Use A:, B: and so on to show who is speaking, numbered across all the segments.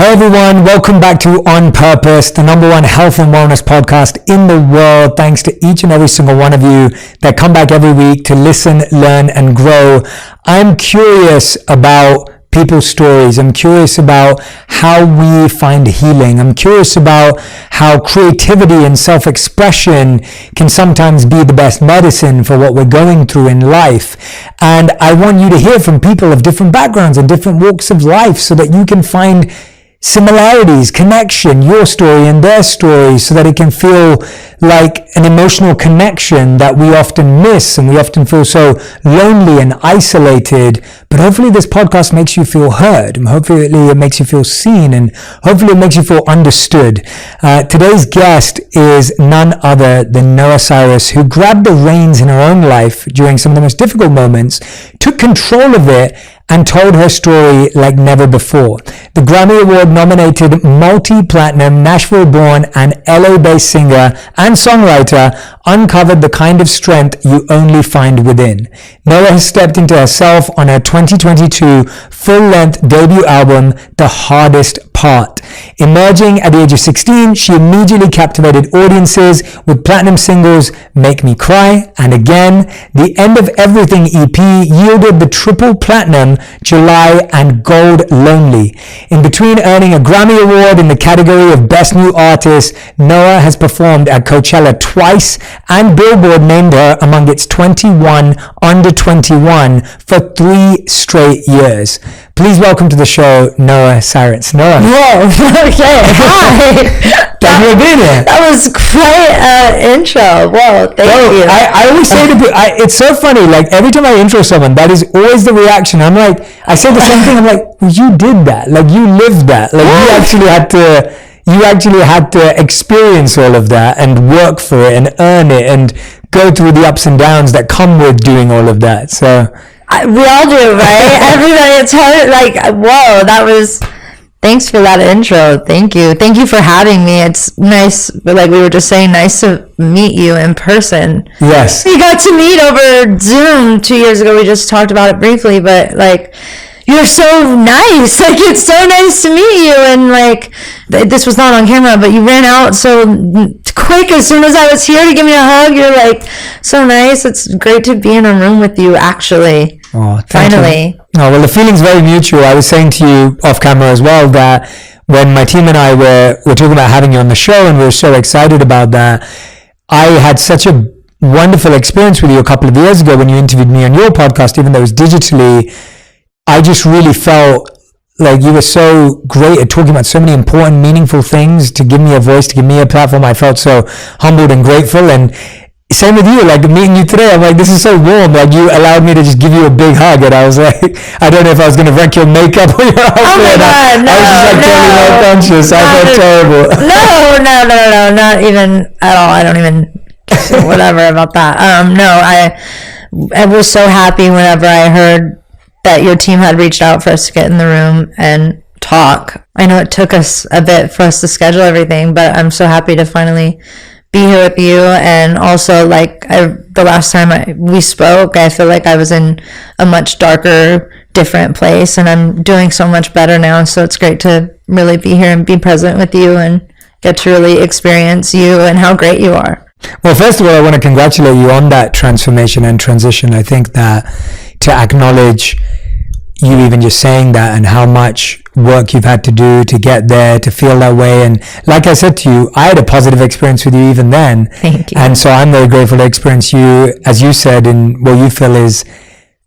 A: Hey everyone, welcome back to On Purpose, the number one health and wellness podcast in the world. Thanks to each and every single one of you that come back every week to listen, learn, and grow. I'm curious about people's stories. I'm curious about how we find healing. I'm curious about how creativity and self-expression can sometimes be the best medicine for what we're going through in life. And I want you to hear from people of different backgrounds and different walks of life so that you can find similarities, connection, your story and their story, so that it can feel like an emotional connection that we often miss, and we often feel so lonely and isolated. But hopefully this podcast makes you feel heard, and hopefully it makes you feel seen, and hopefully it makes you feel understood. Today's guest is none other than Noah Cyrus, who grabbed the reins in her own life during some of the most difficult moments, took control of it, and told her story like never before. The Grammy Award-nominated multi-platinum Nashville-born and LA-based singer and songwriter uncovered the kind of strength you only find within. Noah has stepped into herself on her 2022 full-length debut album, The Hardest Part. Emerging at the age of 16, she immediately captivated audiences with platinum singles Make Me Cry and Again. The End of Everything EP yielded the triple platinum July and gold Lonely. In between earning a Grammy Award in the category of Best New Artist, Noah has performed at Coachella twice, and Billboard named her among its 21 under 21 for 3 straight years. Please welcome to the show, Noah Cyrus. Noah.
B: Whoa, okay, hi.
A: Thank you for being here.
B: That was quite an intro. Whoa, thank you.
A: I always say to people, it's so funny, like every time I intro someone, that is always the reaction. I'm like, I say the same thing, I'm like, well, you did that. Like you lived that. Like you actually had to experience all of that and work for it and earn it and go through the ups and downs that come with doing all of that. So
B: we all do, right? Everybody, it's hard. Like, whoa, that was. Thanks for that intro. Thank you. Thank you for having me. It's nice, like we were just saying, nice to meet you in person.
A: Yes.
B: We got to meet over Zoom 2 years ago. We just talked about it briefly, but like, you're so nice. Like, it's so nice to meet you. And like, this was not on camera, but you ran out so quick as soon as I was here to give me a hug. You're like, so nice. It's great to be in a room with you, actually.
A: Oh,
B: finally.
A: Oh, well, the feeling's very mutual. I was saying to you off camera as well that when my team and I were talking about having you on the show, and we were so excited about that, I had such a wonderful experience with you a couple of years ago when you interviewed me on your podcast, even though it was digitally. I just really felt like you were so great at talking about so many important, meaningful things, to give me a voice, to give me a platform. I felt so humbled and grateful. And same with you, like meeting you today, I'm like, this is so warm. Like you allowed me to just give you a big hug, and I was like, I don't know if I was going to wreck your makeup or your outfit.
B: Oh my God, no,
A: I was just like totally unconscious. I felt terrible.
B: No, not even at all. I don't even whatever about that. I was so happy whenever I heard that your team had reached out for us to get in the room and talk. I know it took us a bit for us to schedule everything, but I'm so happy to finally be here with you. And also, like, the last time we spoke, I feel like I was in a much darker, different place, and I'm doing so much better now. So it's great to really be here and be present with you and get to really experience you and how great you are.
A: Well, first of all, I want to congratulate you on that transformation and transition. I think that to acknowledge you even just saying that and how much work you've had to do to get there, to feel that way. And like I said to you, I had a positive experience with you even then.
B: Thank you.
A: And so I'm very grateful to experience you, as you said, in what you feel is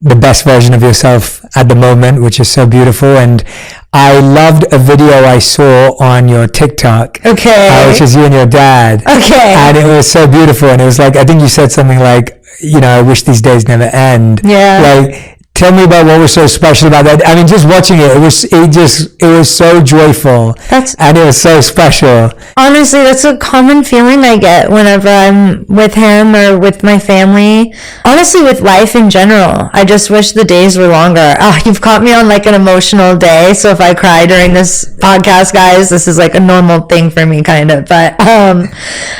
A: the best version of yourself at the moment, which is so beautiful. And I loved a video I saw on your TikTok.
B: Okay.
A: Which is you and your dad.
B: Okay.
A: And it was so beautiful. And it was like, I think you said something like, you know, I wish these days never end.
B: Yeah.
A: Like, tell me about what was so special about that. I mean, just watching it, it was so joyful. And it was so special.
B: Honestly, that's a common feeling I get whenever I'm with him or with my family. Honestly, with life in general, I just wish the days were longer. Oh, you've caught me on like an emotional day. So if I cry during this podcast, guys, this is like a normal thing for me, kind of. But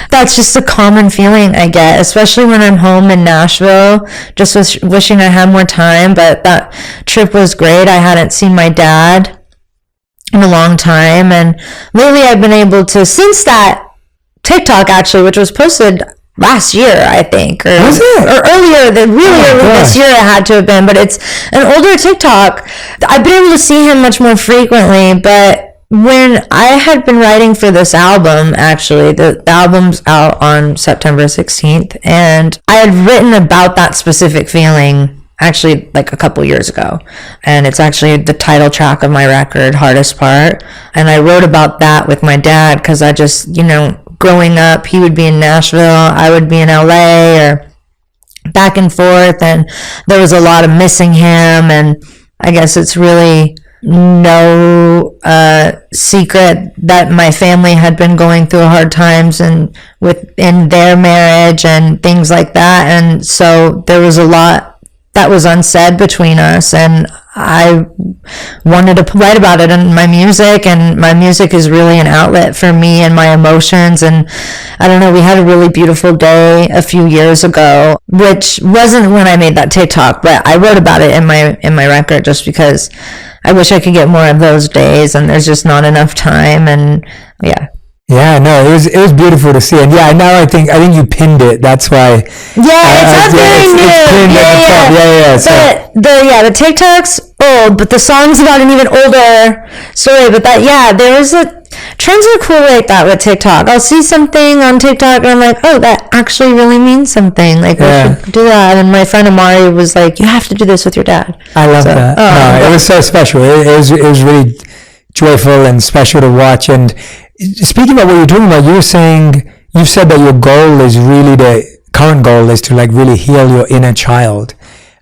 B: that's just a common feeling I get, especially when I'm home in Nashville, just wishing I had more time. But that trip was great. I hadn't seen my dad in a long time. And lately I've been able to, since that TikTok actually, which was posted last year, I think, or earlier, early this year it had to have been, but it's an older TikTok. I've been able to see him much more frequently. But when I had been writing for this album, actually, the album's out on September 16th, and I had written about that specific feeling actually like a couple years ago, and it's actually the title track of my record, Hardest Part. And I wrote about that with my dad, because I just, growing up, he would be in Nashville, I would be in LA, or back and forth, and there was a lot of missing him. And I guess it's really no secret that my family had been going through hard times and within their marriage and things like that. And so there was a lot that was unsaid between us, and I wanted to write about it in my music, and my music is really an outlet for me and my emotions. And I don't know, we had a really beautiful day a few years ago, which wasn't when I made that TikTok, but I wrote about it in my record, just because I wish I could get more of those days, and there's just not enough time. And yeah.
A: Yeah, no, it was beautiful to see. And yeah, now I think you pinned it. That's why.
B: Yeah, it's not very new. Yeah. But the TikTok's old, but the song's about an even older story. But there was trends are cool like that with TikTok. I'll see something on TikTok and I'm like, oh, that actually really means something. Like, we should do that. And my friend Amari was like, you have to do this with your dad.
A: I love that. It was so special. It was really joyful and special to watch. And speaking about what you're talking about, you've said that your goal is really, the current goal is to like really heal your inner child.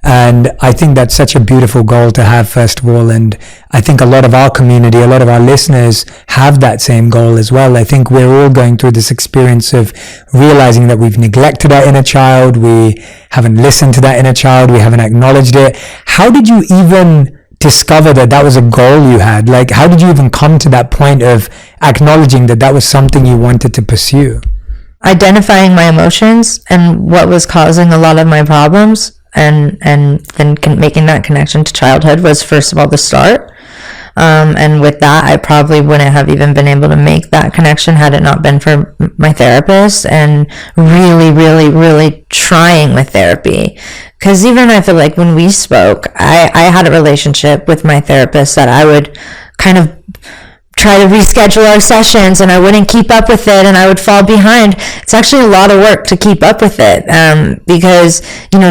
A: And I think that's such a beautiful goal to have, first of all. And I think a lot of our community, a lot of our listeners have that same goal as well. I think we're all going through this experience of realizing that we've neglected our inner child. We haven't listened to that inner child. We haven't acknowledged it. How did you even discover that was a goal you had? Like, how did you even come to that point of acknowledging that was something you wanted to pursue?
B: Identifying my emotions and what was causing a lot of my problems, and then making that connection to childhood was, first of all, the start. And with that, I probably wouldn't have even been able to make that connection had it not been for my therapist, and really, really, really trying with therapy. Because even I feel like when we spoke, I had a relationship with my therapist that I would kind of try to reschedule our sessions, and I wouldn't keep up with it, and I would fall behind. It's actually a lot of work to keep up with it, because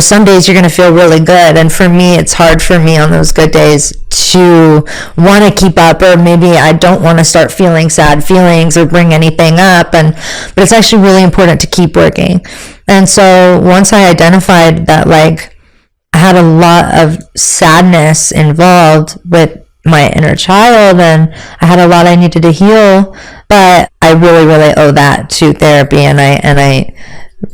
B: some days you're going to feel really good, and for me, it's hard for me on those good days to want to keep up, or maybe I don't want to start feeling sad feelings or bring anything up, but it's actually really important to keep working. And so once I identified that, like, I had a lot of sadness involved with my inner child, and I had a lot I needed to heal, but I really, really owe that to therapy, and I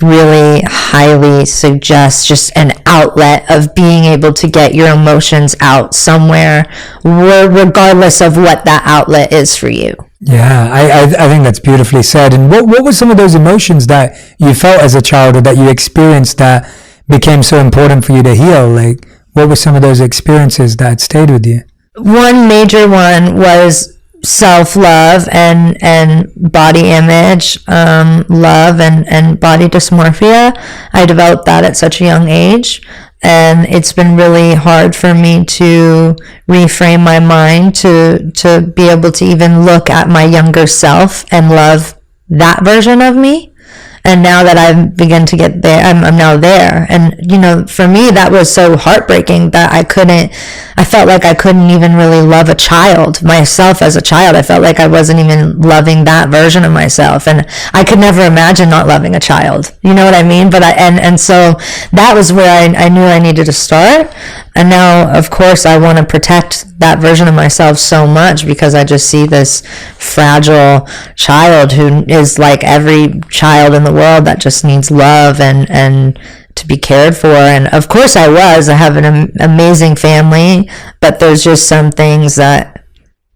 B: really highly suggest just an outlet of being able to get your emotions out somewhere, regardless of what that outlet is for you.
A: Yeah, I think that's beautifully said. And what were some of those emotions that you felt as a child, or that you experienced, that became so important for you to heal? Like, what were some of those experiences that stayed with you?
B: One major one was self-love and body image, love and body dysmorphia. I developed that at such a young age, and it's been really hard for me to reframe my mind to be able to even look at my younger self and love that version of me. And now that I've begun to get there, I'm now there. And, for me, that was so heartbreaking that I felt like I couldn't even really love a child, myself as a child. I felt like I wasn't even loving that version of myself. And I could never imagine not loving a child. You know what I mean? But so that was where I knew I needed to start. And now, of course, I want to protect that version of myself so much, because I just see this fragile child who is like every child in the world that just needs love and to be cared for. And of course I have an amazing family, but there's just some things that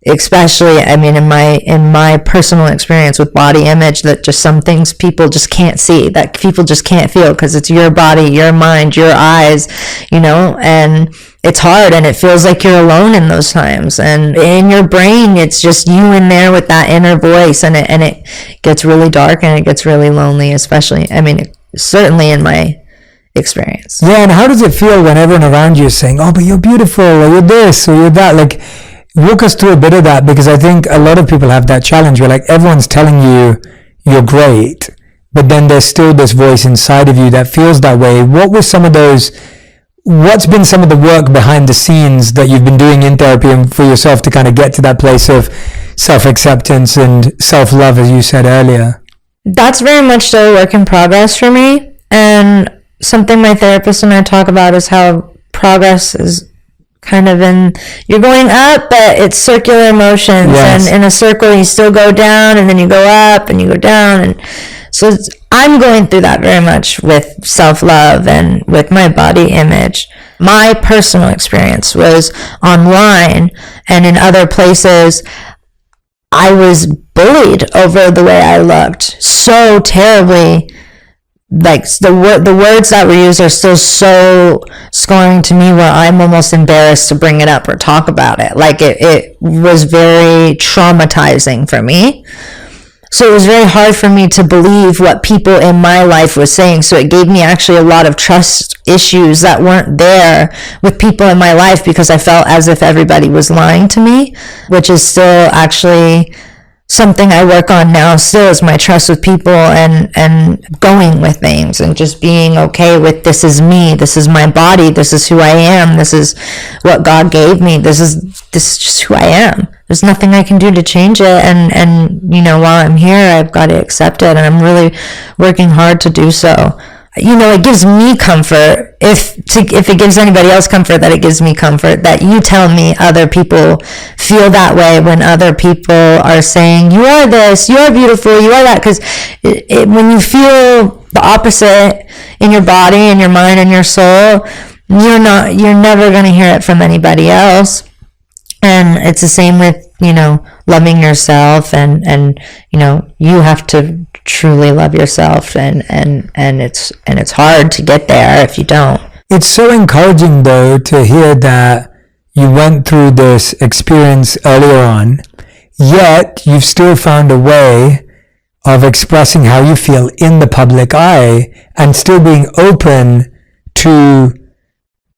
B: especially, I mean, in my personal experience with body image, that just some things people just can't see, that people just can't feel, because it's your body, your mind, your eyes, and it's hard, and it feels like you're alone in those times, and in your brain it's just you in there with that inner voice, and it gets really dark, and it gets really lonely, especially, I mean, certainly in my experience.
A: Yeah, and how does it feel when everyone around you is saying, oh, but you're beautiful, or you're this, or you're that? Like, walk us through a bit of that, because I think a lot of people have that challenge where, like, everyone's telling you you're great, but then there's still this voice inside of you that feels that way. What's been some of the work behind the scenes that you've been doing in therapy and for yourself to kind of get to that place of self-acceptance and self-love, as you said earlier?
B: That's very much still a work in progress for me, and something my therapist and I talk about is how progress is kind of you're going up, but it's circular motions. Yes. And in a circle you still go down, and then you go up and you go down, and so I'm going through that very much with self-love and with my body image. My personal experience was online, and in other places I was bullied over the way I looked so terribly. Like, the words that were used are still so scarring to me, where I'm almost embarrassed to bring it up or talk about it. Like, it was very traumatizing for me. So it was very hard for me to believe what people in my life were saying. So it gave me actually a lot of trust issues that weren't there with people in my life, because I felt as if everybody was lying to me, which is still actually something I work on now still, is my trust with people, and going with things, and just being okay with, this is me, this is my body, this is who I am, this is what God gave me, this is just who I am. There's nothing I can do to change it, and while I'm here, I've got to accept it, and I'm really working hard to do so. It gives me comfort, if it gives anybody else comfort, that it gives me comfort that you tell me other people feel that way, when other people are saying, you are this, you are beautiful, you are that, because when you feel the opposite in your body and your mind and your soul, you're never going to hear it from anybody else. And it's the same with, loving yourself, and you have to truly love yourself, and it's hard to get there if you don't.
A: It's so encouraging, though, to hear that you went through this experience earlier on, yet you've still found a way of expressing how you feel in the public eye, and still being open to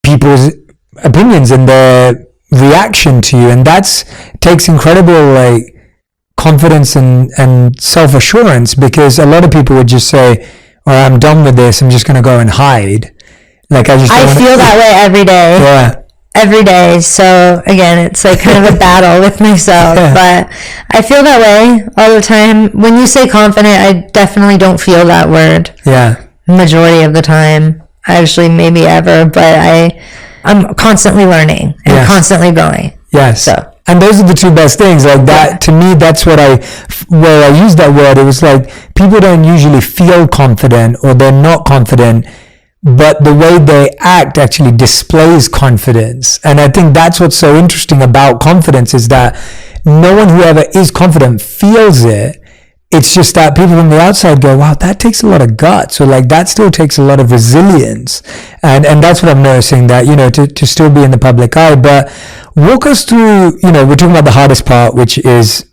A: people's opinions and their reaction to you. And takes incredible confidence and self-assurance, because a lot of people would just say, oh, I'm done with this, I'm just going to go and hide. I
B: feel that way every day.
A: Yeah.
B: Every day. So again, it's like kind of a battle with myself, but I feel that way all the time. When you say confident, I definitely don't feel that word.
A: Yeah.
B: Majority of the time, actually, maybe ever, but I'm constantly learning and constantly growing.
A: Yes.
B: So.
A: And those are the two best things. Like that, to me, that's where I use that word. It was like, people don't usually feel confident, or they're not confident, but the way they act actually displays confidence. And I think that's what's so interesting about confidence, is that no one who ever is confident feels it. It's just that people from the outside go, wow, that takes a lot of guts, or that still takes a lot of resilience. And that's what I'm noticing, that, to still be in the public eye. But walk us through, we're talking about the hardest part, which is,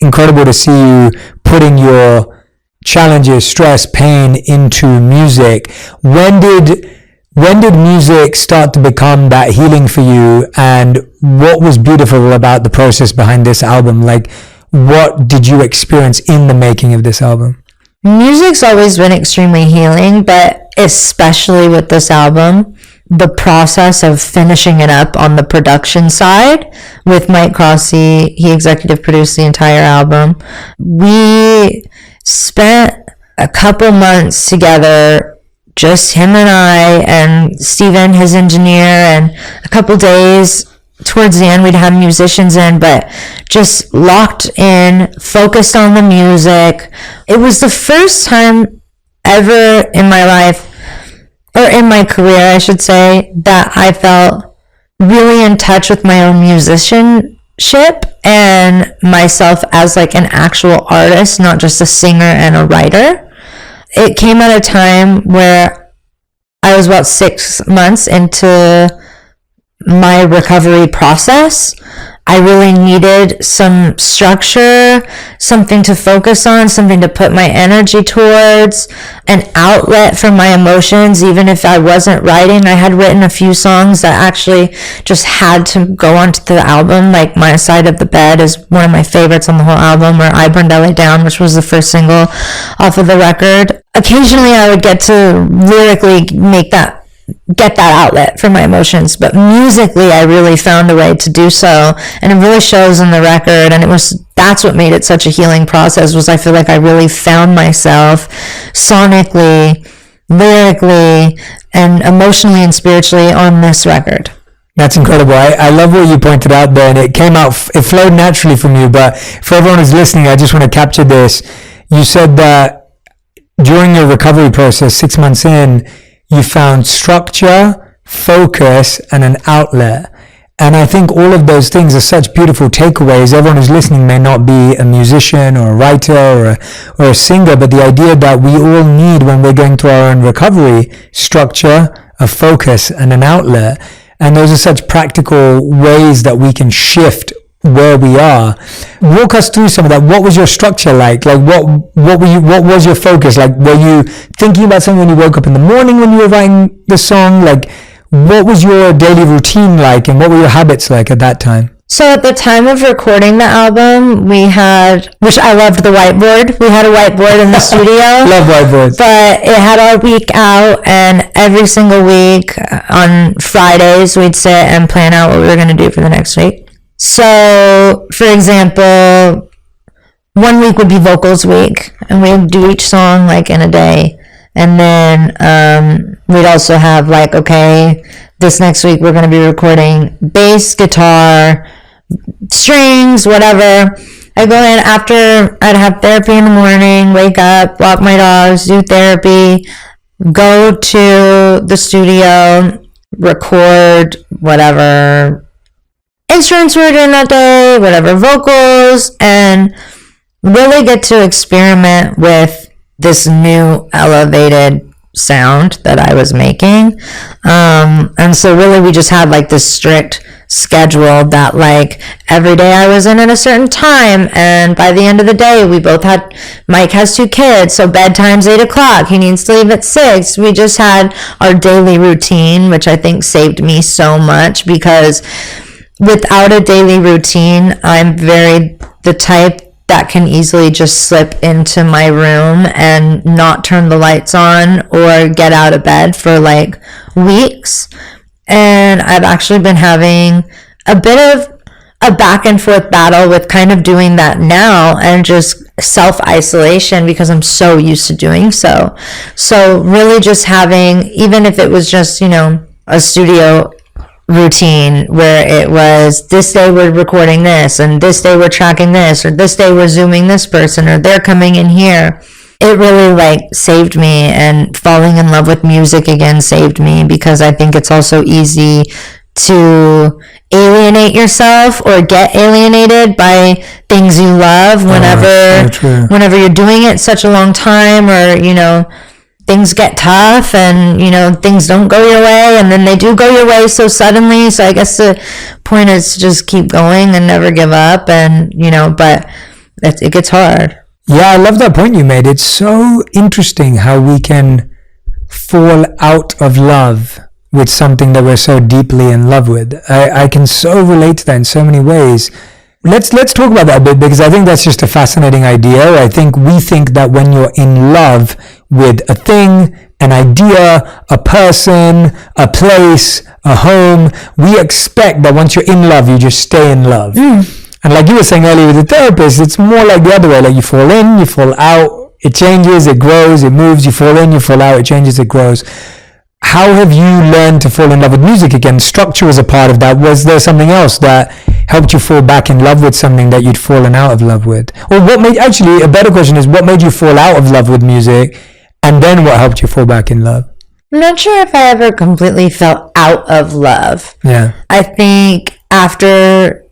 A: incredible to see you putting your challenges, stress, pain into music. When did music start to become that healing for you? And what was beautiful about the process behind this album? What did you experience in the making of this album?
B: Music's always been extremely healing, but especially with this album, the process of finishing it up on the production side with Mike Crossy, he executive produced the entire album. We spent a couple months together, just him and I, and Steven, his engineer, and a couple days. Towards the end, we'd have musicians in, but just locked in, focused on the music. It was the first time ever in my life, or in my career, I should say, that I felt really in touch with my own musician and myself as like an actual artist, not just a singer and a writer. It came at a time where I was about 6 months into my recovery process. I really needed some structure, something to focus on, something to put my energy towards, an outlet for my emotions. Even if I wasn't writing, I had written a few songs that actually just had to go onto the album. Like My Side of the Bed is one of my favorites on the whole album, or I Burned LA Down, which was the first single off of the record. Occasionally I would get to lyrically get that outlet for my emotions, but musically I really found a way to do so, and it really shows in the record. And that's what made it such a healing process, was I feel like I really found myself sonically, lyrically, and emotionally and spiritually on this record.
A: That's incredible. I love what you pointed out there, and it flowed naturally from you. But for everyone who's listening, I just want to capture this. You said that during your recovery process, 6 months in, you found structure, focus, and an outlet. And I think all of those things are such beautiful takeaways. Everyone who's listening may not be a musician or a writer or a singer, but the idea that we all need when we're going through our own recovery, structure, a focus, and an outlet. And those are such practical ways that we can shift where we are. Walk us through some of that. What was your structure like? Like what was your focus? Like, were you thinking about something when you woke up in the morning when you were writing the song? Like, what was your daily routine like, and what were your habits like at that time?
B: So at the time of recording the album, which I loved the whiteboard. We had a whiteboard in the studio.
A: Love whiteboards.
B: But it had our week out, and every single week on Fridays, we'd sit and plan out what we were going to do for the next week. So, for example, 1 week would be vocals week, and we'd do each song like in a day. And then we'd also have like, okay, this next week we're going to be recording bass, guitar, strings, whatever. I go in after I'd have therapy in the morning, wake up, walk my dogs, do therapy, go to the studio, record whatever instruments we were doing that day, whatever vocals, and really get to experiment with this new elevated sound that I was making. And so really we just had like this strict schedule that like every day I was in at a certain time, and by the end of the day Mike has 2 kids, so bedtime's 8:00, he needs to leave at 6. We just had our daily routine, which I think saved me so much, because without a daily routine, I'm very the type that can easily just slip into my room and not turn the lights on or get out of bed for like weeks. And I've actually been having a bit of a back and forth battle with kind of doing that now, and just self-isolation, because I'm so used to doing so. So really just having, even if it was just, a studio routine where it was this day we're recording this, and this day we're tracking this, or this day we're zooming this person, or they're coming in here, it really like saved me. And falling in love with music again saved me, because I think it's also easy to alienate yourself or get alienated by things you love whenever you're doing it such a long time, or things get tough and, things don't go your way, and then they do go your way so suddenly. So I guess the point is to just keep going and never give up, and, but it gets hard.
A: Yeah, I love that point you made. It's so interesting how we can fall out of love with something that we're so deeply in love with. I can so relate to that in so many ways. Let's talk about that a bit, because I think that's just a fascinating idea. I think we think that when you're in love with a thing, an idea, a person, a place, a home, we expect that once you're in love, you just stay in love. And like you were saying earlier with the therapist, it's more like the other way. Like you fall in, you fall out, it changes, it grows, it moves, you fall in, you fall out, it changes, it grows. How have you learned to fall in love with music again? Structure was a part of that. Was there something else that helped you fall back in love with something that you'd fallen out of love with? Or actually, a better question is, what made you fall out of love with music? And then what helped you fall back in love?
B: I'm not sure if I ever completely fell out of love.
A: Yeah.
B: I think after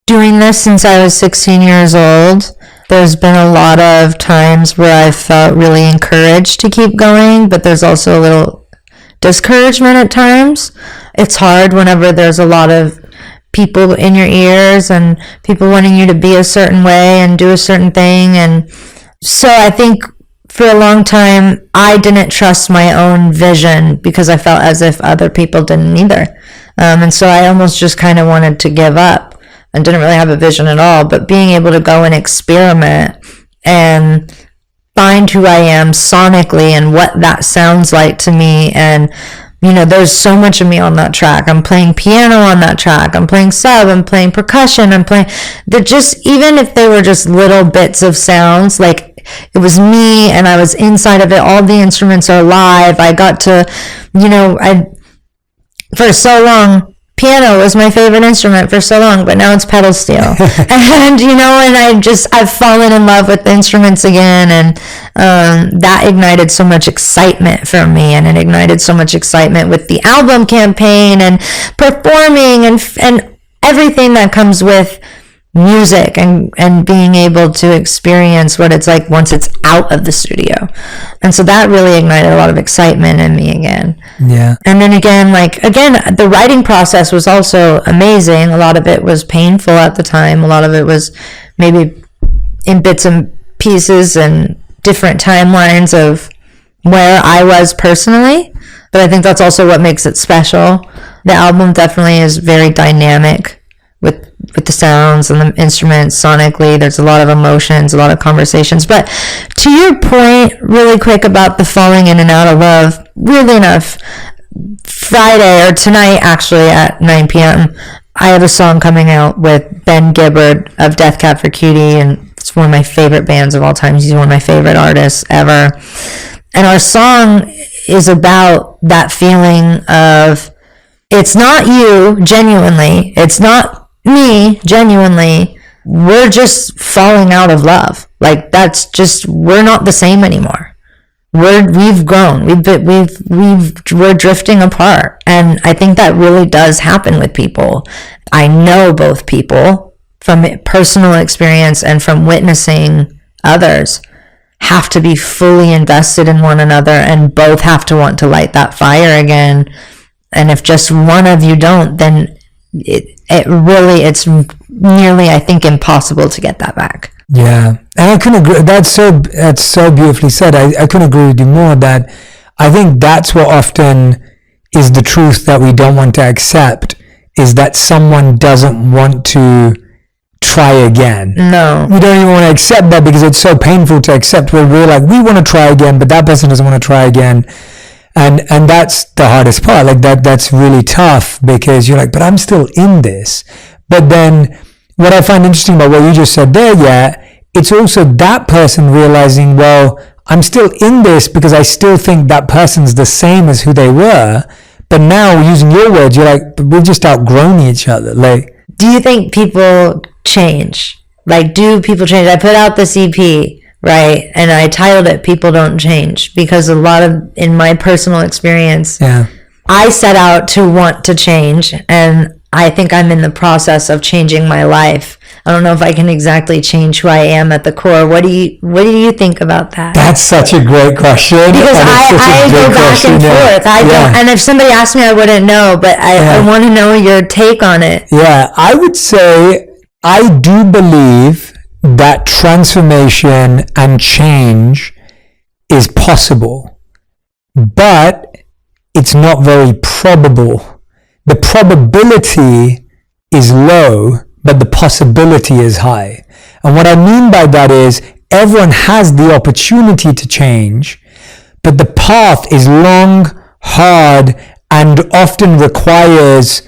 B: doing this since I was 16 years old. There's been a lot of times where I felt really encouraged to keep going, but there's also a little discouragement at times. It's hard whenever there's a lot of people in your ears and people wanting you to be a certain way and do a certain thing. And so I think for a long time, I didn't trust my own vision because I felt as if other people didn't either. And so I almost just kind of wanted to give up and didn't really have a vision at all. But being able to go and experiment and find who I am sonically and what that sounds like to me. And, you know, there's so much of me on that track. I'm playing piano on that track. I'm playing sub. I'm playing percussion. They're just, even if they were just little bits of sounds, like it was me and I was inside of it. All the instruments are live. I got to, you know, for so long, piano was my favorite instrument for so long, but now it's pedal steel. And, you know, and I've fallen in love with instruments again. And that ignited so much excitement for me. And it ignited so much excitement with the album campaign and performing and everything that comes with music and being able to experience what it's like once it's out of the studio. And so that really ignited a lot of excitement in me again.
A: Yeah.
B: And then again, the writing process was also amazing. A lot of it was painful at the time. A lot of it was maybe in bits and pieces and different timelines of where I was personally. But I think that's also what makes it special. The album definitely is very dynamic with the sounds and the instruments sonically. There's a lot of emotions, a lot of conversations. But to your point, really quick about the falling in and out of love, weirdly enough, Friday or tonight actually at 9 p.m. I have a song coming out with Ben Gibbard of Death Cab for Cutie, and it's one of my favorite bands of all time. He's one of my favorite artists ever. And our song is about that feeling of, it's not you genuinely, it's not me genuinely, we're just falling out of love. Like, that's just, we're not the same anymore. We've grown. We're drifting apart. And I think that really does happen with people. I know both people from personal experience and from witnessing others have to be fully invested in one another, and both have to want to light that fire again. And if just one of you don't, then it's nearly, I think, impossible to get that back.
A: Yeah, and I couldn't agree. That's so beautifully said. I couldn't agree with you more. That I think that's what often is the truth that we don't want to accept, is that someone doesn't want to try again.
B: No,
A: we don't even want to accept that because it's so painful to accept. Where we're like, we want to try again, but that person doesn't want to try again. And that's the hardest part. Like that's really tough, because you're like, but I'm still in this. But then what I find interesting about what you just said there, it's also that person realizing, well, I'm still in this because I still think that person's the same as who they were. But now, using your words, you're like, but we've just outgrown each other. Like,
B: do you think people change? Like, do people change? I put out this EP, right? And I titled it People Don't Change, because a lot of, in my personal experience, I set out to want to change, and I think I'm in the process of changing my life. I don't know if I can exactly change who I am at the core. What do you think about that?
A: That's such a great question.
B: Because I go back and forth. I don't, and if somebody asked me, I wouldn't know, but I want to know your take on it.
A: Yeah, I would say I do believe that transformation and change is possible, but it's not very probable. The probability is low, but the possibility is high. And what I mean by that is, everyone has the opportunity to change, but the path is long, hard, and often requires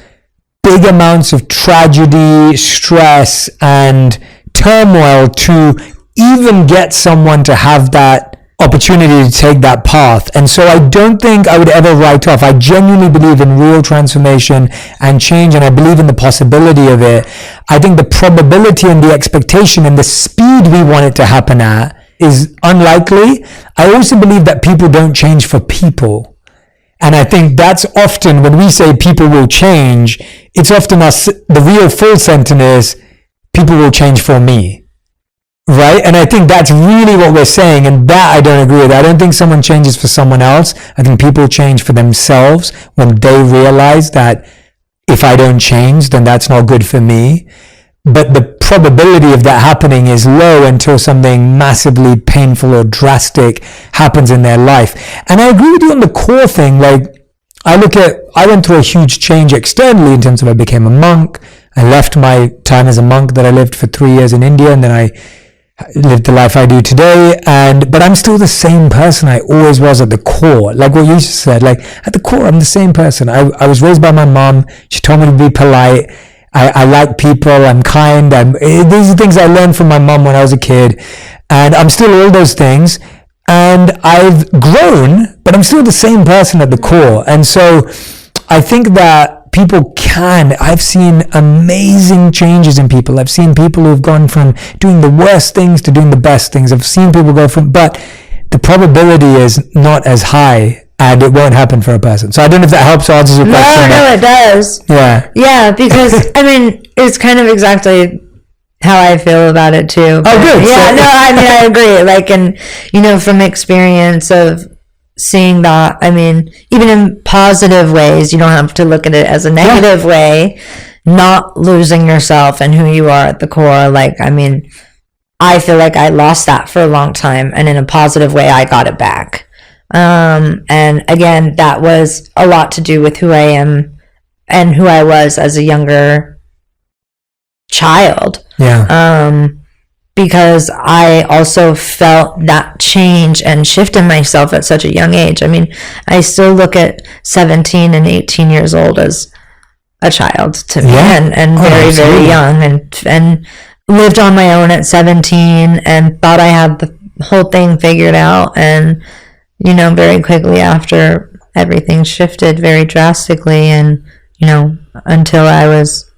A: big amounts of tragedy, stress, and turmoil to even get someone to have that opportunity to take that path. And so I don't think I would ever write off. I genuinely believe in real transformation and change, and I believe in the possibility of it. I think the probability and the expectation and the speed we want it to happen at is unlikely. I also believe that people don't change for people. And I think that's often, when we say people will change, it's often us, the real full sentence is, people will change for me. Right? And I think that's really what we're saying. And that I don't agree with. I don't think someone changes for someone else. I think people change for themselves when they realize that if I don't change, then that's not good for me. But the probability of that happening is low until something massively painful or drastic happens in their life. And I agree with you on the core thing. Like, I went through a huge change externally in terms of I became a monk. I left my time as a monk that I lived for 3 years in India, and then I lived the life I do today. But I'm still the same person I always was at the core. Like what you just said, like at the core, I'm the same person. I was raised by my mom. She told me to be polite. I like people. I'm kind. These are things I learned from my mom when I was a kid. And I'm still all those things. And I've grown, but I'm still the same person at the core. And so I think that I've seen amazing changes in people. I've seen people who've gone from doing the worst things to doing the best things. I've seen people go but the probability is not as high, and it won't happen for a person. So I don't know if that helps or answers your question.
B: No, it does.
A: Yeah.
B: Yeah, because, I mean, it's kind of exactly how I feel about it too.
A: But, good.
B: Yeah, no, I mean, I agree. Like, and, you know, from experience of seeing that, I mean, even in positive ways, you don't have to look at it as a negative way, not losing yourself and who you are at the core. Like, I mean, I feel like I lost that for a long time, and in a positive way, I got it back. And again, that was a lot to do with who I am and who I was as a younger child.
A: Yeah.
B: Because I also felt that change and shift in myself at such a young age. I mean, I still look at 17 and 18 years old as a child to me, and very, absolutely. Very young, and lived on my own at 17 and thought I had the whole thing figured out. And, you know, very quickly after, everything shifted very drastically. And, you know, until I was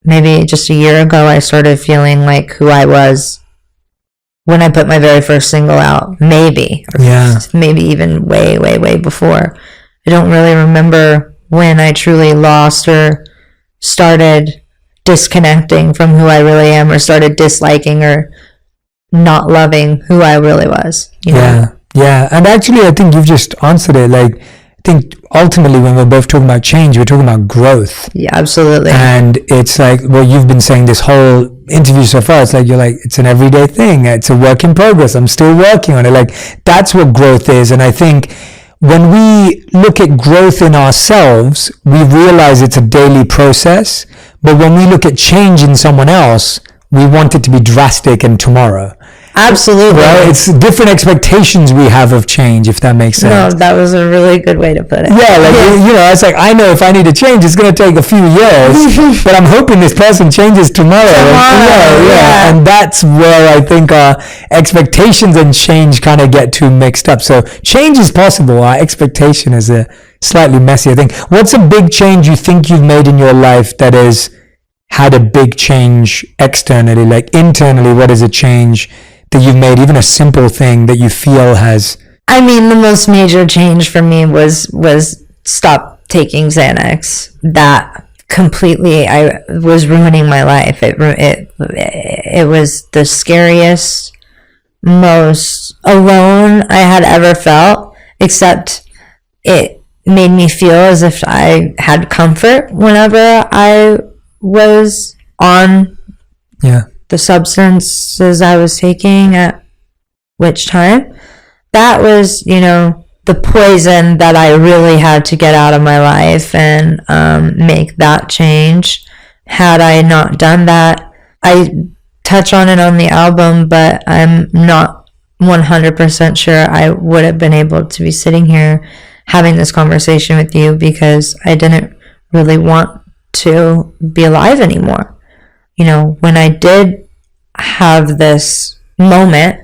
B: maybe just a year ago, I started feeling like who I was when I put my very first single out. Maybe even way, way, way before. I don't really remember when I truly lost or started disconnecting from who I really am, or started disliking or not loving who I really was. You know?
A: Yeah. And actually, I think you've just answered it. Like, I think ultimately when we're both talking about change, we're talking about growth.
B: Yeah, absolutely.
A: And it's like what you've been saying this whole interview so far. It's like, you're like, it's an everyday thing. It's a work in progress. I'm still working on it. Like, that's what growth is. And I think when we look at growth in ourselves, we realize it's a daily process. But when we look at change in someone else, we want it to be drastic and tomorrow.
B: Absolutely.
A: Right? It's different expectations we have of change, if that makes sense.
B: No, that was a really good way to put it.
A: Yeah, like, you know, it's like, I know if I need to change, it's going to take a few years, but I'm hoping this person changes tomorrow. Yeah. And that's where I think our expectations and change kind of get too mixed up. So change is possible. Our expectation is a slightly messy, I think. What's a big change you think you've made in your life that has had a big change externally? Like, internally, what is a change that you've made, even a simple thing that you feel has?
B: I mean, the most major change for me was stop taking Xanax. That completely, I was ruining my life. It was the scariest, most alone I had ever felt, except it made me feel as if I had comfort whenever I was on the substances I was taking at which time. That was, you know, the poison that I really had to get out of my life and make that change. Had I not done that, I touch on it on the album, but I'm not 100% sure I would have been able to be sitting here having this conversation with you, because I didn't really want to be alive anymore. You know, when I did have this moment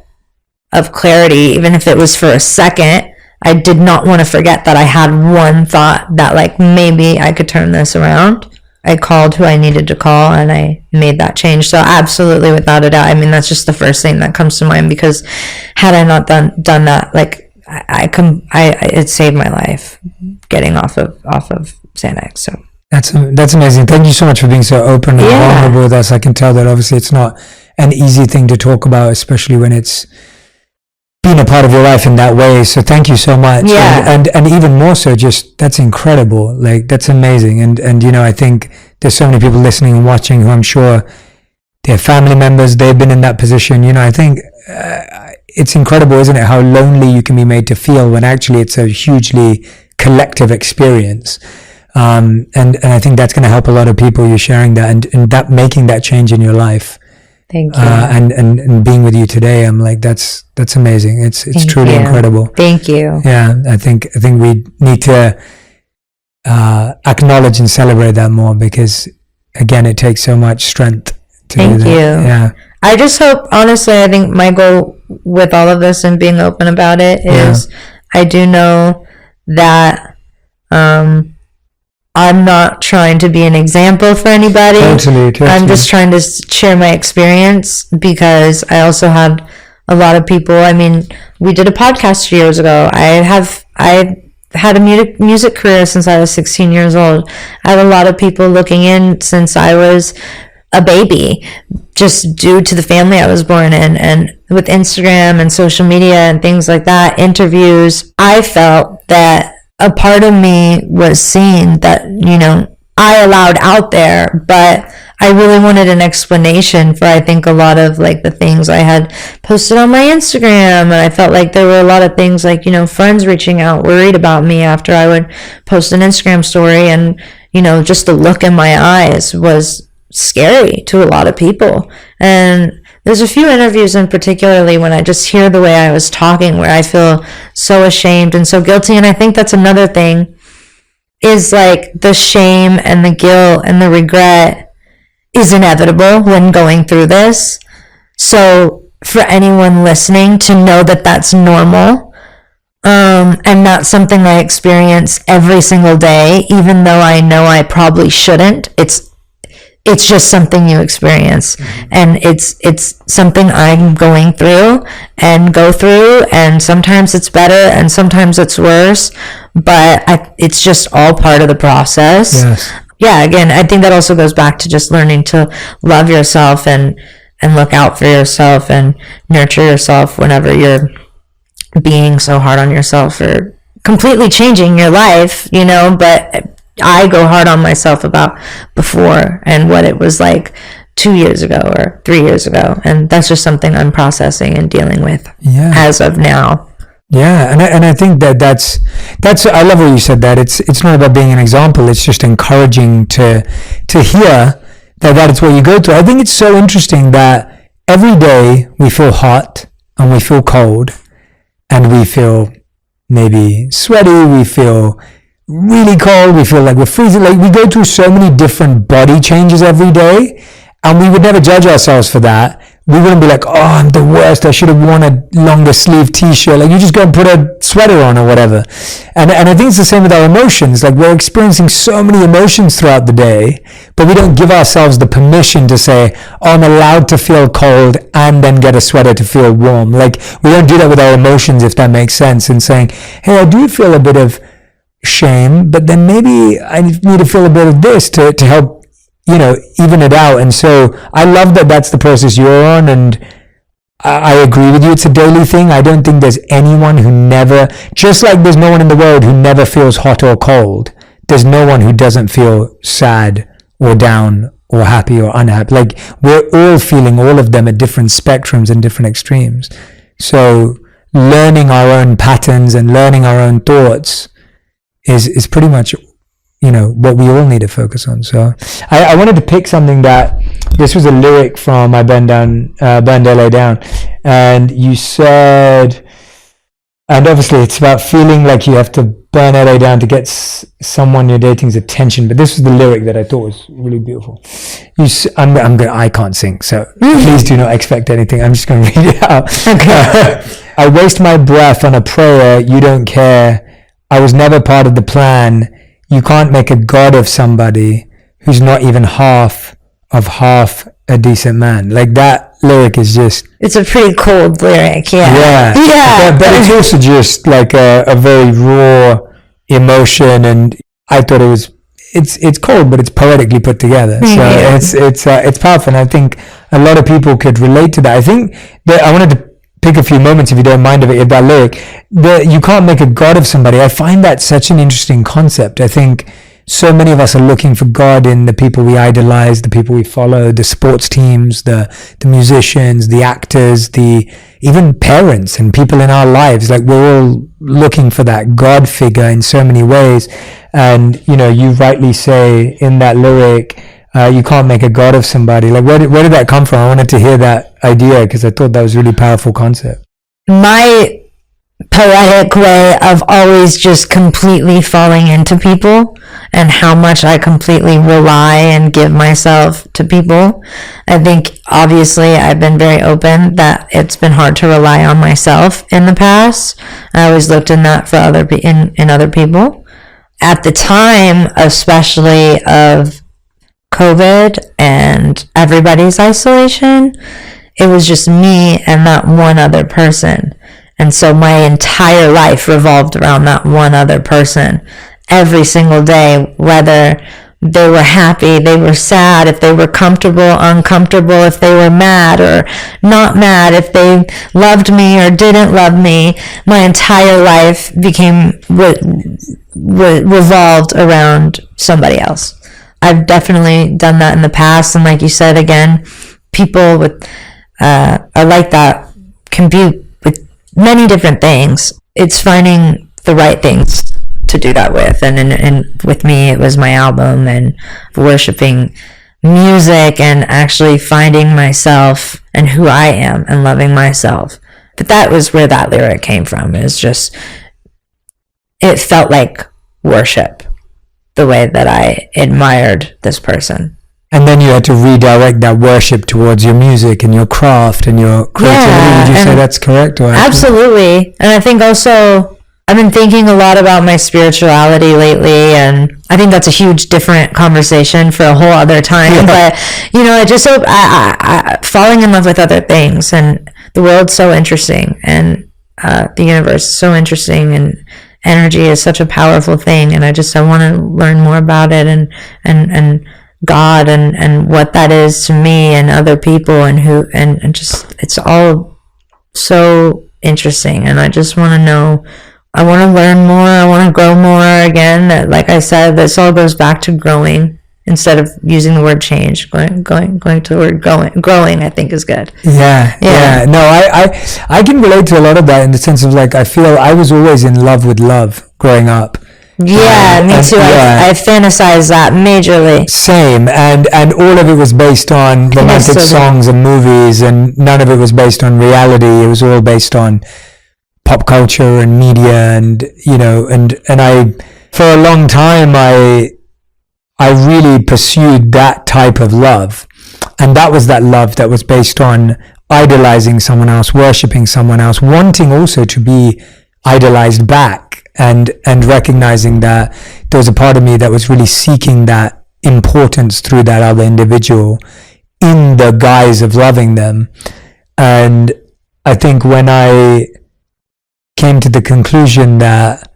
B: of clarity, even if it was for a second, I did not want to forget that I had one thought that, like, maybe I could turn this around. I called who I needed to call, and I made that change. So absolutely, without a doubt, I mean, that's just the first thing that comes to mind, because had I not done that, like, it saved my life getting off of Xanax. So
A: That's amazing. Thank you so much for being so open and vulnerable with us. I can tell that obviously it's not an easy thing to talk about, especially when it's been a part of your life in that way. So thank you so much.
B: Yeah.
A: And even more so, just that's incredible. Like, that's amazing. And you know, I think there's so many people listening and watching who I'm sure they're family members, they've been in that position. You know, I think it's incredible, isn't it, how lonely you can be made to feel when actually it's a hugely collective experience. And I think that's going to help a lot of people, you sharing that and that making that change in your life.
B: Thank you.
A: And being with you today, I'm like, that's amazing. It's truly incredible.
B: Thank you.
A: Yeah. I think we need to acknowledge and celebrate that more, because again, it takes so much strength to do that. Thank you. Yeah.
B: I just hope, honestly, I think my goal with all of this and being open about it is I do know that I'm not trying to be an example for anybody. Totally. I'm just trying to share my experience, because I also had a lot of people. I mean, we did a podcast years ago. I had a music career since I was 16 years old. I had a lot of people looking in since I was a baby, just due to the family I was born in, and with Instagram and social media and things like that, interviews, I felt that a part of me was seen that, you know, I allowed out there, but I really wanted an explanation for, I think, a lot of like the things I had posted on my Instagram. And I felt like there were a lot of things like, you know, friends reaching out, worried about me after I would post an Instagram story. And, you know, just the look in my eyes was scary to a lot of people. And there's a few interviews in particularly when I just hear the way I was talking where I feel so ashamed and so guilty. And I think that's another thing, is like the shame and the guilt and the regret is inevitable when going through this. So for anyone listening to know that that's normal, and not something I experience every single day, even though I know I probably shouldn't. It's just something you experience, and it's something I'm going through and go through, and sometimes it's better and sometimes it's worse, but it's just all part of the process. Yes. Yeah, again, I think that also goes back to just learning to love yourself and look out for yourself and nurture yourself whenever you're being so hard on yourself or completely changing your life, you know, but I go hard on myself about before and what it was like 2 years ago or 3 years ago. And that's just something I'm processing and dealing with as of now.
A: Yeah. And I think that's, I love what you said, that it's not about being an example. It's just encouraging to hear that it's what you go through. I think it's so interesting that every day we feel hot and we feel cold and we feel maybe sweaty. We feel really cold, we feel like we're freezing, like we go through so many different body changes every day, and we would never judge ourselves for that. We wouldn't be like, oh, I'm the worst, I should have worn a longer sleeve t-shirt. Like, you just go and put a sweater on or whatever. And I think it's the same with our emotions. Like, we're experiencing so many emotions throughout the day, but we don't give ourselves the permission to say, oh, I'm allowed to feel cold and then get a sweater to feel warm. Like, we don't do that with our emotions, if that makes sense, and saying, hey, I do feel a bit of shame, but then maybe I need to feel a bit of this to help, you know, even it out. And so I love that that's the process you're on, and I agree with you. It's a daily thing. I don't think there's anyone who never, just like there's no one in the world who never feels hot or cold, there's no one who doesn't feel sad or down or happy or unhappy. Like, we're all feeling all of them at different spectrums and different extremes. So learning our own patterns and learning our own thoughts is pretty much, you know, what we all need to focus on. So I wanted to pick something that, this was a lyric from I Burned LA Down, and you said, and obviously it's about feeling like you have to burn LA down to get someone you're dating's attention, but this was the lyric that I thought was really beautiful. I can't sing, so please do not expect anything. I'm just going to read it out. Okay. I waste my breath on a prayer, you don't care. I was never part of the plan. You can't make a god of somebody who's not even half a decent man. Like, that lyric is just... It's
B: a pretty cold lyric, yeah.
A: But it's also just like a very raw emotion, and I thought it was it's cold, but it's poetically put together. So it's powerful, and I think a lot of people could relate to that. I think that I wanted to pick a few moments, if you don't mind, of it, of that lyric. You can't make a god of somebody. I find that such an interesting concept. I think so many of us are looking for God in the people we idolize, the people we follow, the sports teams, the musicians, the actors, the even parents and people in our lives. Like, we're all looking for that God figure in so many ways. And, you know, you rightly say in that lyric, you can't make a god of somebody. Like, where did that come from? I wanted to hear that idea because I thought that was a really powerful concept.
B: My poetic way of always just completely falling into people and how much I completely rely and give myself to people. I think obviously I've been very open that it's been hard to rely on myself in the past. I always looked in that for in other people. At the time, especially of COVID and everybody's isolation, it was just me and that one other person. And so my entire life revolved around that one other person every single day, whether they were happy, they were sad, if they were comfortable, uncomfortable, if they were mad or not mad, if they loved me or didn't love me. My entire life revolved around somebody else. I've definitely done that in the past. And like you said, again, people with are like that can be with many different things. It's finding the right things to do that with. And with me, it was my album and worshiping music and actually finding myself and who I am and loving myself. But that was where that lyric came from. It's just, it felt like worship, the way that I admired this person.
A: And then you had to redirect that worship towards your music and your craft and your creativity.
B: Yeah,
A: would you say that's correct? Or
B: absolutely. And I think also I've been thinking a lot about my spirituality lately, and I think that's a huge different conversation for a whole other time. Yeah. But, you know, it just so I falling in love with other things, and the world's so interesting, and the universe is so interesting, and energy is such a powerful thing, and I want to learn more about it, and God and what that is to me and other people, and just, it's all so interesting, and I just want to know. I want to learn more. I want to grow more. Again, like I said, this all goes back to growing instead of using the word change. Going to the word growing, I think is good.
A: Yeah. No, I can relate to a lot of that in the sense of, like, I feel I was always in love with love growing up.
B: Yeah, me too. Yeah. I fantasize that majorly.
A: Same, and all of it was based on romantic songs and movies, and none of it was based on reality. It was all based on pop culture and media, and you know, and I, for a long time, I really pursued that type of love, and that was that love that was based on idolizing someone else, worshipping someone else, wanting also to be idolized back, and recognizing that there was a part of me that was really seeking that importance through that other individual in the guise of loving them. And I think when I came to the conclusion that,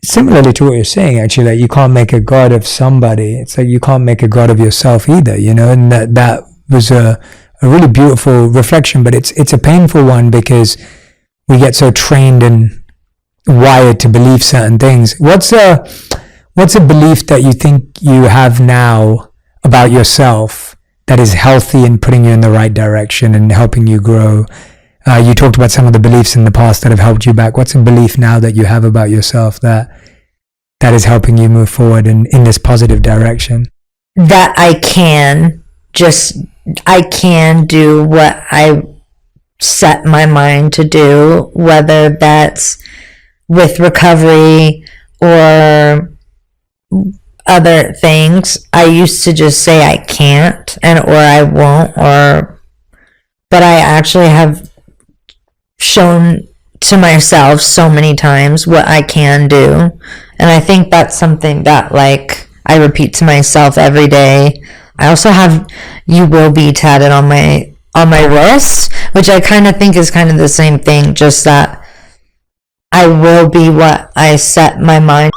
A: similarly to what you're saying, actually, like, you can't make a god of somebody. It's like you can't make a god of yourself either, you know. And that was a really beautiful reflection, but it's a painful one because we get so trained and wired to believe certain things. What's a belief that you think you have now about yourself that is healthy and putting you in the right direction and helping you grow? You talked about some of the beliefs in the past that have helped you back. What's a belief now that you have about yourself that is helping you move forward in this positive direction?
B: That I can do what I set my mind to do, whether that's with recovery or other things. I used to just say I can't or I won't, but I actually have shown to myself so many times what I can do, and I think that's something that, like, I repeat to myself every day. I also have "You will be" tatted on my wrist, which I kind of think is kind of the same thing, just that I will be what I set my mind.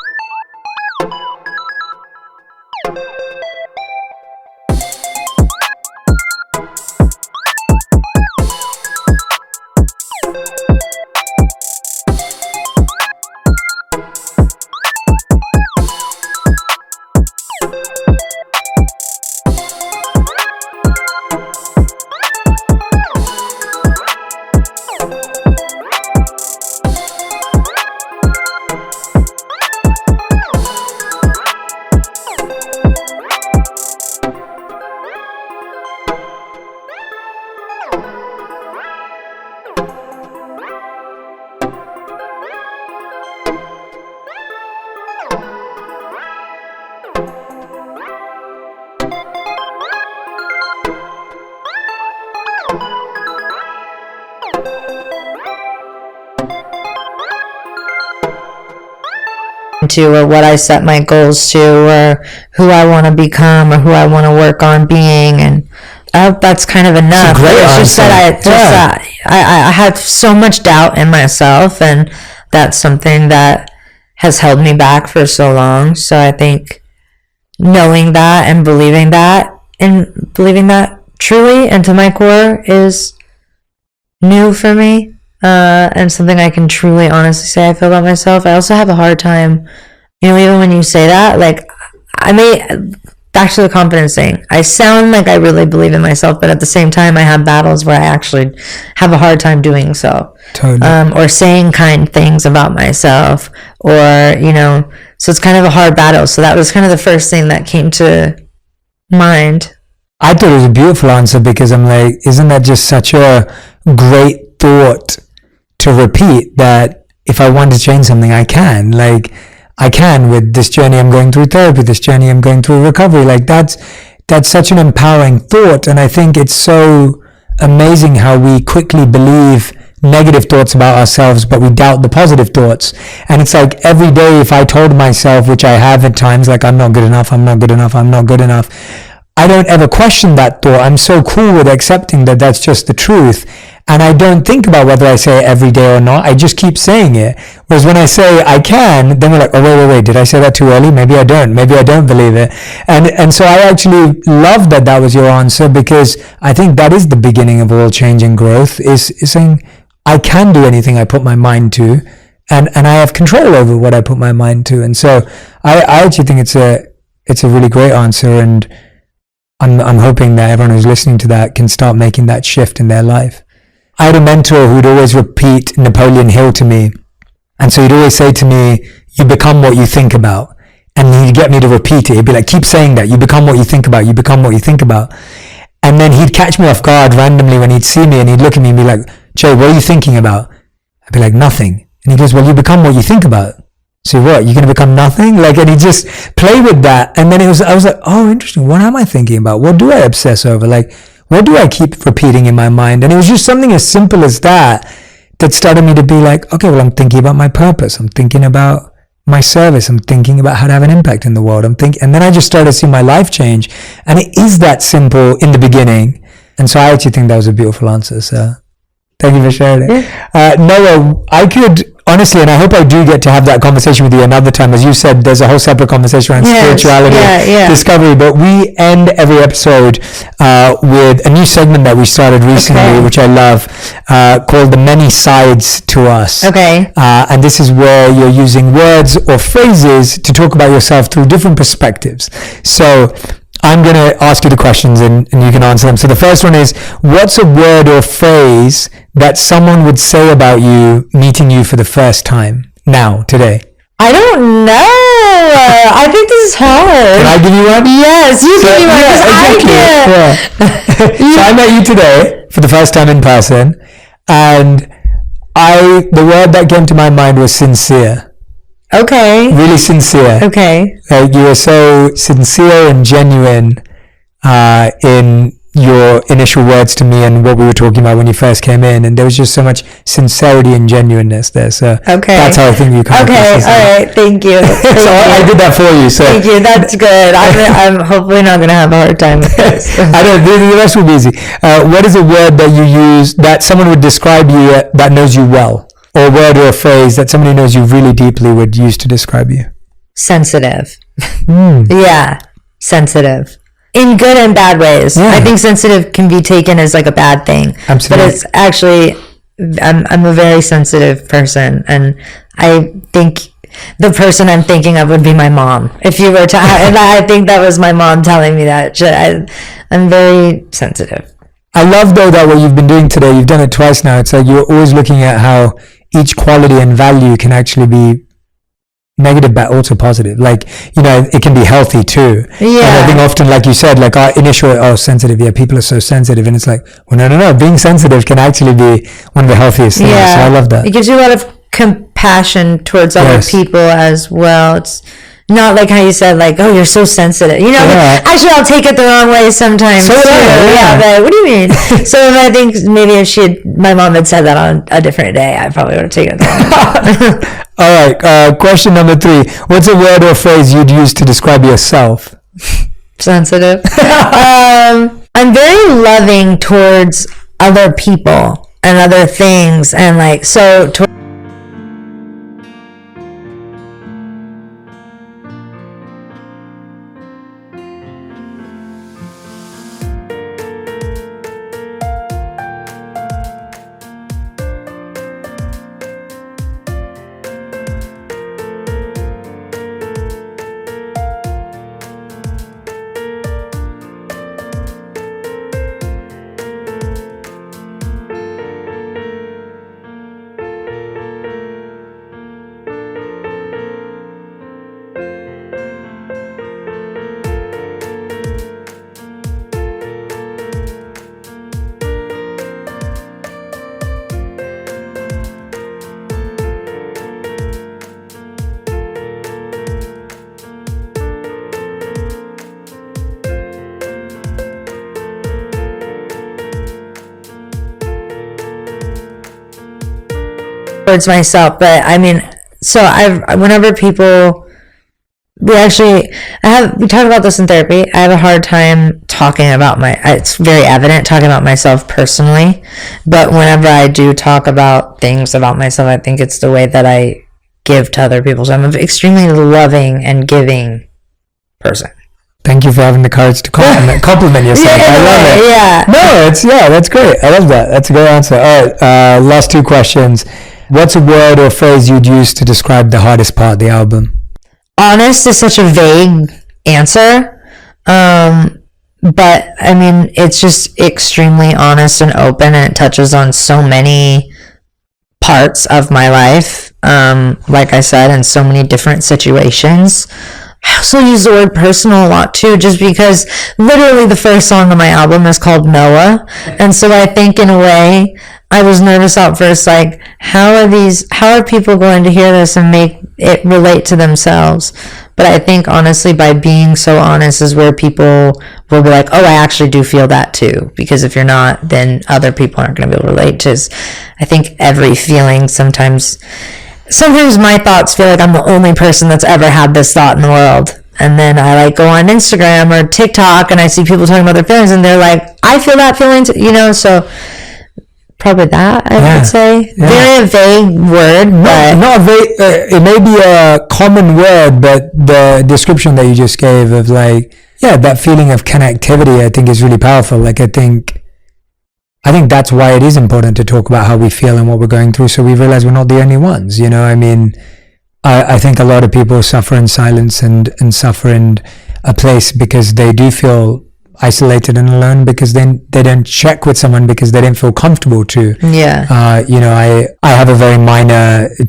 B: to, or what I set my goals to, or who I want to become, or who I want to work on being. And I hope that's kind of enough. It's just that I have so much doubt in myself, and that's something that has held me back for so long. So I think knowing that and believing that truly and to my core is new for me, and something I can truly honestly say I feel about myself. I also have a hard time, even when you say that, like, back to the confidence thing, I sound like I really believe in myself, but at the same time I have battles where I actually have a hard time doing so.
A: Totally.
B: Or saying kind things about myself, or so it's kind of a hard battle. So that was kind of the first thing that came to mind.
A: I thought it was a beautiful answer, because I'm like, isn't that just such a great thought to repeat, that if I want to change something, I can. Like, I can with this journey I'm going through therapy, this journey I'm going through recovery. Like, that's such an empowering thought. And I think it's so amazing how we quickly believe negative thoughts about ourselves, but we doubt the positive thoughts. And it's like every day, if I told myself, which I have at times, like, I'm not good enough, I'm not good enough, I'm not good enough, I don't ever question that thought. I'm so cool with accepting that that's just the truth. And I don't think about whether I say it every day or not. I just keep saying it. Whereas when I say I can, then we're like, oh, wait, did I say that too early? Maybe I don't believe it. And so I actually love that was your answer, because I think that is the beginning of all change and growth, is saying I can do anything I put my mind to, and I have control over what I put my mind to. And so I actually think it's a really great answer, and I'm hoping that everyone who's listening to that can start making that shift in their life. I had a mentor who'd always repeat Napoleon Hill to me. And so he'd always say to me, you become what you think about. And he'd get me to repeat it. He'd be like, keep saying that. You become what you think about. You become what you think about. And then he'd catch me off guard randomly when he'd see me, and he'd look at me and be like, Jay, what are you thinking about? I'd be like, nothing. And he goes, well, you become what you think about. So what, you're going to become nothing? Like, and he just play with that. And then I was like, oh, interesting. What am I thinking about? What do I obsess over? Like, what do I keep repeating in my mind? And it was just something as simple as that started me to be like, okay, well, I'm thinking about my purpose. I'm thinking about my service. I'm thinking about how to have an impact in the world. And then I just started to see my life change. And it is that simple in the beginning. And so I actually think that was a beautiful answer. So thank you for sharing it.
B: Yeah.
A: Noah, I could honestly, and I hope I do get to have that conversation with you another time. As you said, there's a whole separate conversation around spirituality, discovery, but we end every episode with a new segment that we started recently, which I love, called The Many Sides to Us.
B: Okay.
A: And this is where you're using words or phrases to talk about yourself through different perspectives. So I'm going to ask you the questions, and you can answer them. So the first one is, what's a word or phrase that someone would say about you meeting you for the first time now, today?
B: I don't know. I think this is hard.
A: Can I give you one?
B: Yes, you give me one, because I can't.
A: So I met you today for the first time in person, and the word that came to my mind was sincere.
B: Okay.
A: Really sincere.
B: Okay.
A: You were so sincere and genuine in your initial words to me and what we were talking about when you first came in, and there was just so much sincerity and genuineness there. So that's how I think you come across.
B: Okay, all right, thank you.
A: I did that for you. So
B: thank you. That's good. I'm hopefully not going to have a hard time with this.
A: I don't. The rest will be easy. What is a word that you use that someone would describe you that knows you well? Or a word or a phrase that somebody knows you really deeply would use to describe you?
B: Sensitive. Yeah, sensitive. In good and bad ways. Yeah. I think sensitive can be taken as like a bad thing.
A: Absolutely.
B: But it's actually, I'm a very sensitive person, and I think the person I'm thinking of would be my mom. If you were to, and I think that was my mom telling me that. I'm very sensitive.
A: I love though that what you've been doing today, you've done it twice now. It's like you're always looking at how each quality and value can actually be negative but also positive. Like, it can be healthy too. Yeah. And I think often, like you said, like our initial, sensitive, people are so sensitive. And it's like, well, no. Being sensitive can actually be one of the healthiest things. Yeah. So I love that.
B: It gives you a lot of compassion towards other people as well. It's Not like how you said, like, oh, you're so sensitive. You know, actually, I'll take it the wrong way sometimes. So, but what do you mean? So I think maybe if my mom had said that on a different day, I probably would have taken it the wrong way.
A: All right. Question number 3. What's a word or phrase you'd use to describe yourself?
B: Sensitive. I'm very loving towards other people and other things, and like so. Towards myself, but I mean, so whenever people, we talk about this in therapy. I have a hard time talking about it's very evident talking about myself personally, but whenever I do talk about things about myself, I think it's the way that I give to other people. So I'm an extremely loving and giving person.
A: Thank you for having the courage to compliment yourself. I love it.
B: Yeah.
A: No, that's great. I love that. That's a great answer. All right, last 2 questions. What's a word or phrase you'd use to describe the hardest part of the album?
B: Honest is such a vague answer. But I mean, it's just extremely honest and open, and it touches on so many parts of my life. Like I said, in so many different situations. I also use the word personal a lot too, just because literally the first song on my album is called Noah. And so I think in a way, I was nervous at first, like, how are people going to hear this and make it relate to themselves? But I think honestly, by being so honest is where people will be like, oh, I actually do feel that too. Because if you're not, then other people aren't going to be able to relate to. I think every feeling sometimes my thoughts feel like I'm the only person that's ever had this thought in the world. And then I like go on Instagram or TikTok and I see people talking about their feelings and they're like, I feel that feeling too, you know, so probably that I would say. Very vague word, but
A: not vague. It may be a common word, but the description that you just gave of like, that feeling of connectivity, I think is really powerful. Like I think that's why it is important to talk about how we feel and what we're going through, so we realize we're not the only ones. You know, I mean, I think a lot of people suffer in silence and suffer in a place because they do feel isolated and alone, because then they don't check with someone because they didn't feel comfortable to. You know, I have a very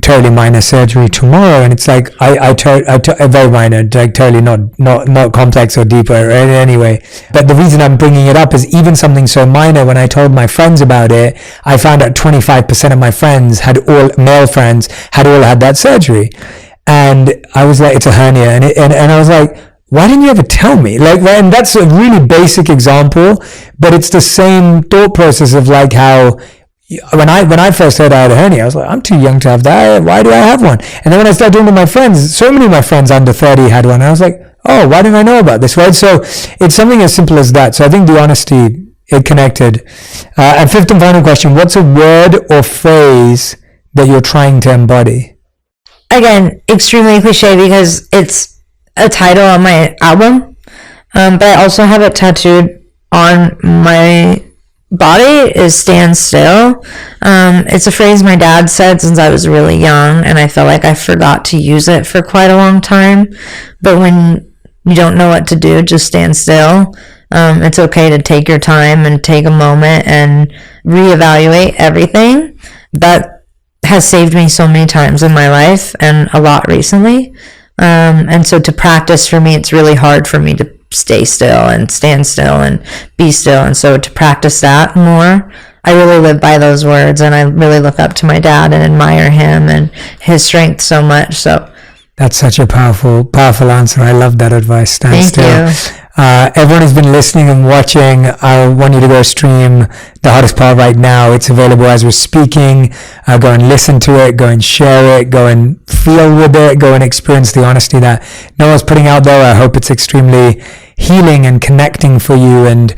A: totally minor surgery tomorrow, and it's like a very minor, like totally not complex or deeper anyway. But the reason I'm bringing it up is even something so minor. When I told my friends about it, I found out 25% of my friends male friends had all had that surgery, and I was like, it's a hernia, and I was like, why didn't you ever tell me? Like, and that's a really basic example, but it's the same thought process of like how when I first heard I had a hernia, I was like, I'm too young to have that. Why do I have one? And then when I started talking to my friends, so many of my friends under 30 had one. And I was like, oh, why didn't I know about this? Right? So it's something as simple as that. So I think the honesty, it connected. And 5th and final question, what's a word or phrase that you're trying to embody? Again,
B: extremely cliche because it's a title on my album, but I also have it tattooed on my body, is stand still. It's a phrase my dad said since I was really young, and I felt like I forgot to use it for quite a long time. But when you don't know what to do, just stand still. It's okay to take your time and take a moment and reevaluate everything. That has saved me so many times in my life, and a lot recently. And so to practice, for me, it's really hard for me to stay still and stand still and be still. And so to practice that more, I really live by those words, and I really look up to my dad and admire him and his strength so much. So
A: That's such a powerful answer. I love that advice. Stand still.
B: You.
A: Everyone who's been listening and watching, I want you to go stream The Hardest Part right now. It's available as we're speaking. Go and listen to it. Go and share it. Go and feel with it. Go and experience the honesty that Noah's putting out there. I hope it's extremely healing and connecting for you. And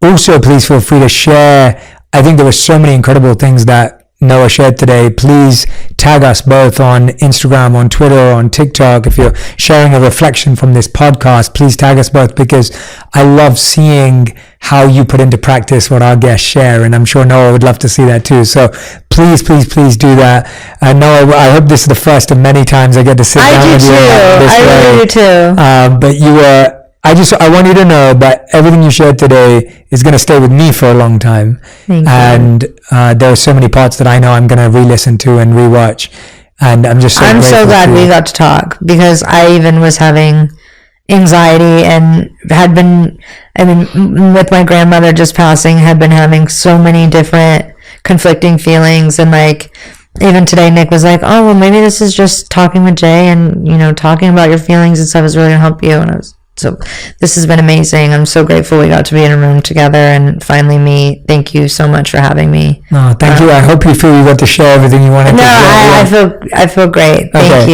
A: also, please feel free to share. I think there were so many incredible things that Noah shared today. Please tag us both on Instagram, on Twitter, on TikTok. If you're sharing a reflection from this podcast, please tag us both, because I love seeing how you put into practice what our guests share, and I'm sure Noah would love to see that too. So please do that. Noah, I hope this is the first of many times I get to sit down with you.
B: I really do too.
A: But you were. I want you to know that everything you shared today is going to stay with me for a long time.
B: Thank you.
A: And there are so many parts that I know I'm going to re-listen to and re-watch. And I'm just so grateful.
B: I'm so glad we got to talk, because I even was having anxiety and with my grandmother just passing, had been having so many different conflicting feelings. And like, even today, Nick was like, oh, well, maybe this is just talking with Jay, and, talking about your feelings and stuff is really going to help you. And so this has been amazing. I'm so grateful we got to be in a room together and finally meet. Thank you so much for having me.
A: No, thank you. I hope you feel you got to share everything you wanted to share.
B: I feel great. Thank you.